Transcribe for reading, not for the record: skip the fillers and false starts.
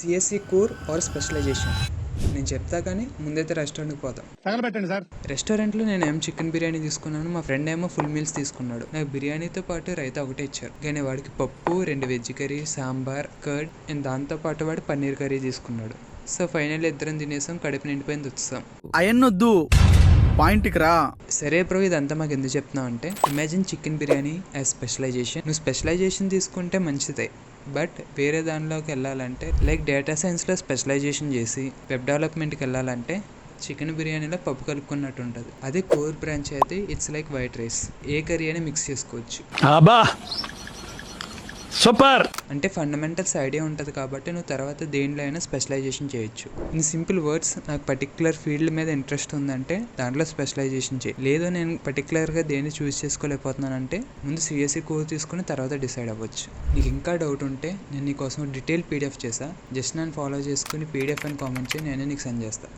CSC core are specialisation. నేను చెప్తా కానీ ముందైతే రెస్టారెంట్కి పోతాం. తగలబెట్టండి సార్. రెస్టారెంట్లో నేను ఏమో చికెన్ బిర్యానీ తీసుకున్నాను, మా ఫ్రెండ్ ఏమో ఫుల్ మీల్స్ తీసుకున్నాడు. నాకు బిర్యానీతో పాటు రైతా ఒకటే ఇచ్చారు, కానీ వాడికి పప్పు, 2 veg curry, sambar, curd and దాంతోపాటు వాడు పన్నీర్ కర్రీ తీసుకున్నాడు. సో ఫైనల్ ఇద్దరం తినేసాం, కడుపు నిండిపోయింది, వచ్చాం. అయన్నొద్దు, పాయింట్కి రా. సరే బ్రో, ఇదంతా మాకు ఎందుకు చెప్తున్నావు అంటే, imagine chicken biryani as specialisation. నువ్వు స్పెషలైజేషన్ తీసుకుంటే మంచిదే, బట్ వేరే దానిలోకి వెళ్ళాలంటే లైక్ డేటా సైన్స్లో స్పెషలైజేషన్ చేసి వెబ్ డెవలప్మెంట్కి వెళ్ళాలంటే చికెన్ బిర్యానీలో పప్పు కలుపుకున్నట్టు ఉంటుంది. అదే కోర్ బ్రాంచ్ అయితే ఇట్స్ లైక్ వైట్ రైస్, ఏ కర్రీ అయినా మిక్స్ చేసుకోవచ్చు. సూపర్. అంటే ఫండమెంటల్స్ ఐడియా ఉంటుంది కాబట్టి నువ్వు తర్వాత దేంట్లో అయినా స్పెషలైజేషన్ చేయొచ్చు. ఇన్ సింపుల్ వర్డ్స్, నాకు పర్టికులర్ ఫీల్డ్ మీద ఇంట్రెస్ట్ ఉందంటే దాంట్లో స్పెషలైజేషన్ చేయి. లేదు నేను పర్టికులర్గా దేన్ని చూస్ చేసుకోలేకపోతున్నానంటే ముందు సిఎస్సి కోర్ తీసుకుని తర్వాత డిసైడ్ అవ్వచ్చు. నీకు ఇంకా డౌట్ ఉంటే నేను నీకోసం డీటెయిల్ పీడిఎఫ్ చేసా, జస్ట్ నన్ను ఫాలో చేసుకుని పీడిఎఫ్ అని కామెంట్ చేయి, నేనే నీకు సెండ్ చేస్తాను.